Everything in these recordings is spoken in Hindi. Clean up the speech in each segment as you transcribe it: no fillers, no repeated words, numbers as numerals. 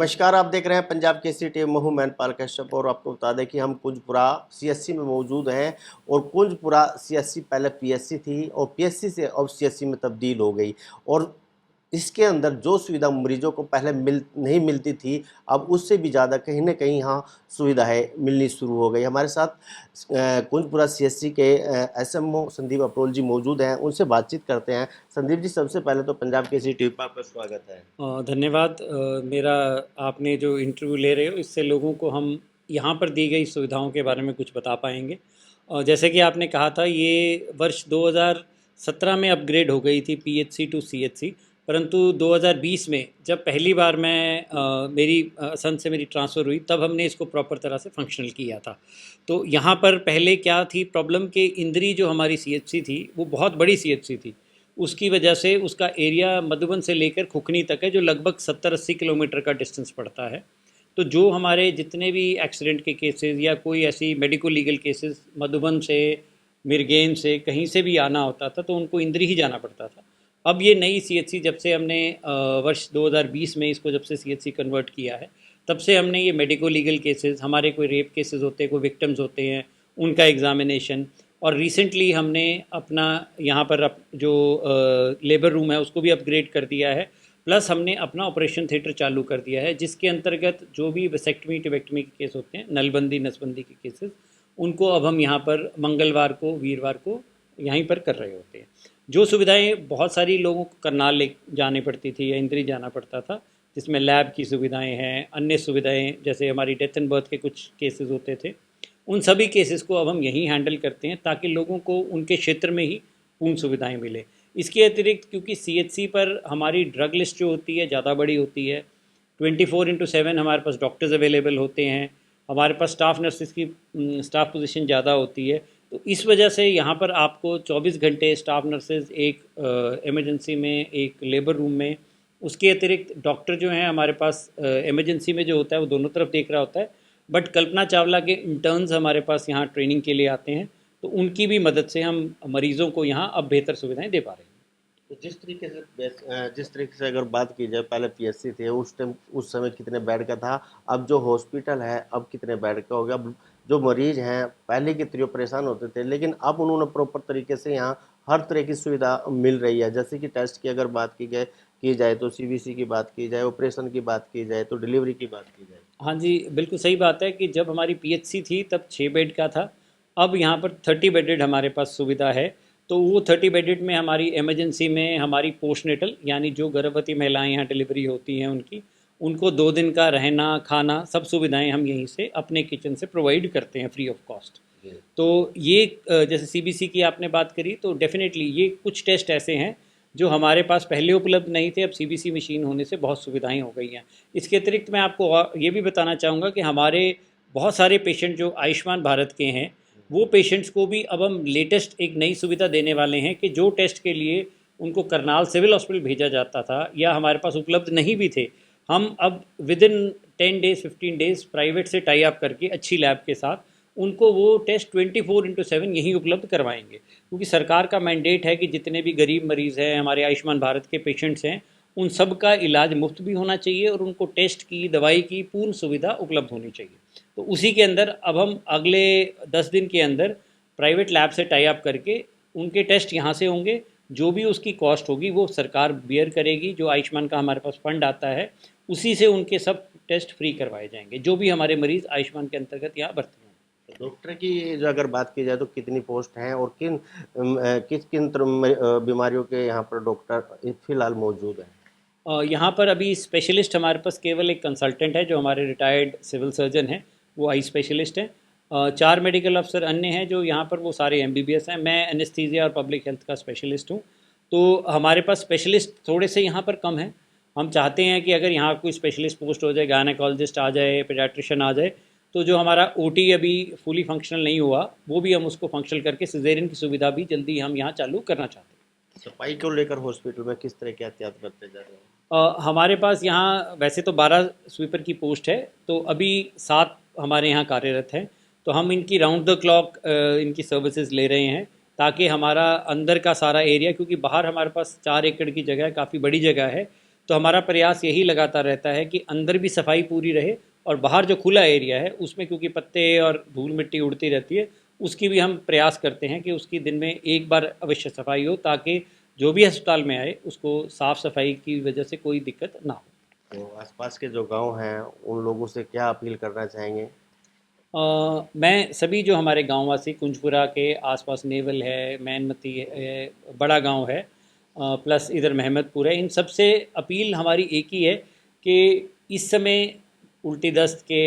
नमस्कार, आप देख रहे हैं पंजाब केसरी टीवी। मैं हूं मैनपाल कश्यप और आपको बता दें कि हम कुंजपुरा सीएससी में मौजूद हैं। और कुंजपुरा सीएससी पहले पीएससी थी और पीएससी से अब सीएससी में तब्दील हो गई। और इसके अंदर जो सुविधा मरीजों को पहले नहीं मिलती थी, अब उससे भी ज़्यादा कहीं ना कहीं यहाँ सुविधाएं मिलनी शुरू हो गई। हमारे साथ कुंजपुरा सीएससी के एसएमओ संदीप अप्रोल जी मौजूद हैं, उनसे बातचीत करते हैं। संदीप जी, सबसे पहले तो पंजाब केसरी टीवी पर आपका स्वागत है। धन्यवाद। मेरा आपने जो इंटरव्यू ले रहे हो इससे लोगों को हम यहाँ पर दी गई सुविधाओं के बारे में कुछ बता पाएंगे। जैसे कि आपने कहा था, ये वर्ष 2017 में अपग्रेड हो गई थी पीएचसी टू सीएचसी, परंतु 2020 में जब पहली बार मेरी असंध से मेरी ट्रांसफ़र हुई, तब हमने इसको प्रॉपर तरह से फंक्शनल किया था। तो यहाँ पर पहले क्या थी प्रॉब्लम, कि इंद्री जो हमारी सीएचसी थी वो बहुत बड़ी सीएचसी थी। उसकी वजह से उसका एरिया मधुबन से लेकर खुखनी तक है, जो लगभग 70-80 किलोमीटर का डिस्टेंस पड़ता है। तो जो हमारे जितने भी एक्सीडेंट के केसेस या कोई ऐसी मेडिको लीगल केसेस मधुबन से, मिर्गेन से, कहीं से भी आना होता था तो उनको इंद्री ही जाना पड़ता था। अब ये नई सीएचसी जब से हमने वर्ष 2020 में इसको जब से सीएचसी कन्वर्ट किया है, तब से हमने ये मेडिको लीगल केसेस, हमारे कोई रेप केसेस होते हैं, कोई विक्टिम्स होते हैं, उनका एग्जामिनेशन, और रिसेंटली हमने अपना यहाँ पर जो लेबर रूम है उसको भी अपग्रेड कर दिया है। प्लस हमने अपना ऑपरेशन थिएटर चालू कर दिया है, जिसके अंतर्गत जो भी वेसेक्टमी टिबेक्टमी के केस होते हैं, नलबंदी नसबंदी के केसेस, उनको अब हम यहाँ पर मंगलवार को, वीरवार को यहीं पर कर रहे होते हैं। जो सुविधाएं बहुत सारी लोगों को करनाल ले जानी पड़ती थी या इंद्री जाना पड़ता था, जिसमें लैब की सुविधाएं हैं, अन्य सुविधाएं, जैसे हमारी डेथ एंड बर्थ के कुछ केसेस होते थे, उन सभी केसेस को अब हम यहीं हैंडल करते हैं, ताकि लोगों को उनके क्षेत्र में ही पूर्ण सुविधाएं मिले। इसके अतिरिक्त क्योंकि सीएचसी पर हमारी ड्रग लिस्ट जो होती है ज़्यादा बड़ी होती है, 24/7 हमारे पास डॉक्टर्स अवेलेबल होते हैं, हमारे पास स्टाफ नर्सिस की स्टाफ पोजीशन ज़्यादा होती है। तो इस वजह से यहाँ पर आपको 24 घंटे स्टाफ नर्सेज, एक इमरजेंसी में, एक लेबर रूम में, उसके अतिरिक्त डॉक्टर जो हैं हमारे पास इमरजेंसी में जो होता है वो दोनों तरफ देख रहा होता है। बट कल्पना चावला के इंटर्न्स हमारे पास यहाँ ट्रेनिंग के लिए आते हैं, तो उनकी भी मदद से हम मरीज़ों को यहाँ अब बेहतर सुविधाएं दे पा रहे हैं। तो जिस तरीके से अगर बात की जाए, पहले पीएससी थे, उस टाइम उस समय कितने बेड का था, अब जो हॉस्पिटल है अब कितने बेड का हो गया। अब जो मरीज हैं पहले की तरह परेशान होते थे, लेकिन अब उन्होंने प्रॉपर तरीके से यहाँ हर तरह की सुविधा मिल रही है। जैसे कि टेस्ट की अगर बात की जाए तो सीबीसी की बात की जाए, ऑपरेशन की बात की जाए तो डिलीवरी की बात की जाए। हाँ जी, बिल्कुल सही बात है कि जब हमारी पीएचसी थी तब 6 बेड का था, अब यहाँ पर 30 बेडेड हमारे पास सुविधा है। तो वो 30 बेडेड में हमारी इमरजेंसी में हमारी पोस्टनेटल, यानी जो गर्भवती महिलाएं यहाँ डिलीवरी होती हैं उनको 2 दिन का रहना, खाना, सब सुविधाएं हम यहीं से अपने किचन से प्रोवाइड करते हैं फ्री ऑफ कॉस्ट। तो ये जैसे सीबीसी की आपने बात करी, तो डेफिनेटली ये कुछ टेस्ट ऐसे हैं जो हमारे पास पहले उपलब्ध नहीं थे, अब सीबीसी मशीन होने से बहुत सुविधाएं हो गई हैं। इसके अतिरिक्त मैं आपको ये भी बताना चाहूँगा कि हमारे बहुत सारे पेशेंट जो आयुष्मान भारत के हैं, वो पेशेंट्स को भी अब हम लेटेस्ट एक नई सुविधा देने वाले हैं कि जो टेस्ट के लिए उनको करनाल सिविल हॉस्पिटल भेजा जाता था या हमारे पास उपलब्ध नहीं भी थे, हम अब with in 10 days 15 days private से टाई अप करके अच्छी लैब के साथ उनको वो टेस्ट 24/7 यहीं उपलब्ध करवाएंगे। क्योंकि सरकार का मैंडेट है कि जितने भी गरीब मरीज़ हैं, हमारे आयुष्मान भारत के पेशेंट्स हैं, उन सब का इलाज मुफ्त भी होना चाहिए और उनको टेस्ट की, दवाई की पूर्ण सुविधा उपलब्ध होनी चाहिए। तो उसी के अंदर अब हम अगले 10 दिन के अंदर प्राइवेट लैब से टाई अप करके उनके टेस्ट यहाँ से होंगे। जो भी उसकी कॉस्ट होगी वो सरकार बियर करेगी, जो आयुष्मान का हमारे पास फंड आता है उसी से उनके सब टेस्ट फ्री करवाए जाएंगे, जो भी हमारे मरीज़ आयुष्मान के अंतर्गत यहाँ भर्ती हैं। डॉक्टर की जो अगर बात की जाए तो कितनी पोस्ट हैं और किस किन बीमारियों के यहाँ पर डॉक्टर फिलहाल मौजूद हैं? यहाँ पर अभी स्पेशलिस्ट हमारे पास केवल एक कंसल्टेंट है जो हमारे रिटायर्ड सिविल सर्जन हैं, वो आई स्पेशलिस्ट हैं। 4 मेडिकल अफसर अन्य हैं जो यहाँ पर, वो सारे एमबीबीएस हैं। मैं एनेस्थीसिया और पब्लिक हेल्थ का स्पेशलिस्ट हूँ। तो हमारे पास स्पेशलिस्ट थोड़े से यहाँ पर कम हैं। हम चाहते हैं कि अगर यहाँ कोई स्पेशलिस्ट पोस्ट हो जाए, गायनेकोलॉजिस्ट आ जाए, पीडियाट्रिशियन आ जाए, तो जो हमारा ओटी अभी फुली फंक्शनल नहीं हुआ वो भी हम उसको फंक्शनल करके सिजेरियन की सुविधा भी जल्दी हम यहाँ चालू करना चाहते हैं। सफाई को लेकर हॉस्पिटल में किस तरह के एहतियात बरते जा रहे हैं? हमारे पास यहाँ वैसे तो 12 स्वीपर की पोस्ट है, तो अभी 7 हमारे यहाँ कार्यरत हैं। तो हम इनकी राउंड द क्लॉक इनकी सर्विसेज ले रहे हैं, ताकि हमारा अंदर का सारा एरिया, क्योंकि बाहर हमारे पास 4 एकड़ की जगह है, काफ़ी बड़ी जगह है, तो हमारा प्रयास यही लगातार रहता है कि अंदर भी सफाई पूरी रहे और बाहर जो खुला एरिया है उसमें क्योंकि पत्ते और धूल मिट्टी उड़ती रहती है, उसकी भी हम प्रयास करते हैं कि उसकी दिन में एक बार अवश्य सफाई हो, ताकि जो भी अस्पताल में आए उसको साफ़ सफाई की वजह से कोई दिक्कत ना हो। तो आसपास के जो गांव हैं उन लोगों से क्या अपील करना चाहेंगे? मैं सभी जो हमारे गांववासी कुंजपुरा के आसपास नेवल है, मैनमती है, बड़ा गांव है, प्लस इधर महमदपुर है, इन सब से अपील हमारी एक ही है कि इस समय उल्टी दस्त के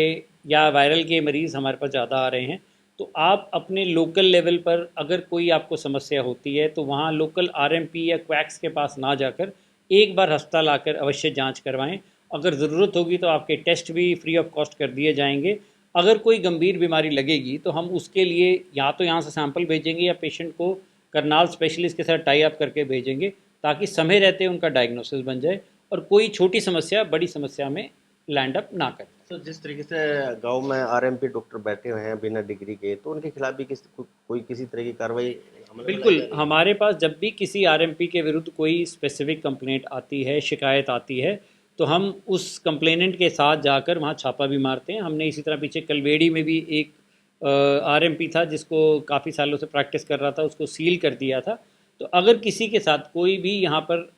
या वायरल के मरीज़ हमारे पास ज़्यादा आ रहे हैं, तो आप अपने लोकल लेवल पर अगर कोई आपको समस्या होती है तो वहाँ लोकल आरएमपी या क्वैक्स के पास ना जाकर एक बार अस्पताल आकर अवश्य जांच करवाएं। अगर ज़रूरत होगी तो आपके टेस्ट भी फ्री ऑफ कॉस्ट कर दिए जाएंगे। अगर कोई गंभीर बीमारी लगेगी तो हम उसके लिए या तो यहाँ से सैंपल भेजेंगे या पेशेंट को करनाल स्पेशलिस्ट के साथ टाई अप करके भेजेंगे, ताकि समय रहते उनका डायग्नोसिस बन जाए और कोई छोटी समस्या बड़ी समस्या में लैंड अप ना करे। तो जिस तरीके से गांव में आरएमपी डॉक्टर बैठे हुए हैं बिना डिग्री के, तो उनके खिलाफ भी कोई किसी तरह की कार्रवाई अमल में लाई बिल्कुल, जा रही है? हमारे पास जब भी किसी आरएमपी के विरुद्ध कोई स्पेसिफिक कंप्लेंट आती है, शिकायत आती है, तो हम उस कंप्लेनेंट के साथ जाकर वहाँ छापा भी मारते हैं। हमने इसी तरह पीछे कलवेड़ी में भी एक आरएमपी था जिसको काफ़ी सालों से प्रैक्टिस कर रहा था, उसको सील कर दिया था। तो अगर किसी के साथ कोई भी यहाँ पर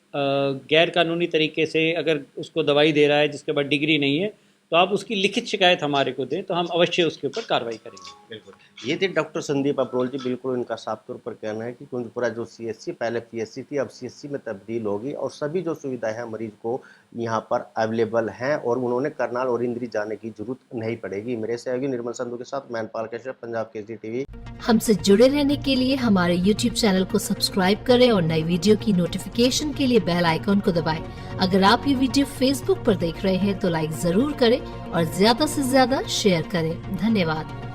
गैर कानूनी तरीके से अगर उसको दवाई दे रहा है जिसके बाद डिग्री नहीं है, तो आप उसकी लिखित शिकायत हमारे को दें तो हम अवश्य उसके ऊपर कार्रवाई करेंगे। बिल्कुल, ये थे डॉक्टर संदीप अब्रोल जी। बिल्कुल इनका साफ तौर पर कहना है कि कुंजपुरा जो सीएससी पहले पीएससी थी अब सीएससी में तब्दील होगी और सभी जो सुविधाएं हैं मरीज को यहाँ पर अवेलेबल हैं और उन्होंने करनाल और इंद्री जाने की जरूरत नहीं पड़ेगी। मेरे सहयोगी निर्मल संधू के साथ मैनपाल कश्यप, पंजाब केसरी टीवी। हमसे जुड़े रहने के लिए हमारे YouTube चैनल को सब्सक्राइब करें और नई वीडियो की नोटिफिकेशन के लिए बेल आइकॉन को दबाएं। अगर आप ये वीडियो Facebook पर देख रहे हैं तो लाइक जरूर करें और ज्यादा से ज्यादा शेयर करें। धन्यवाद।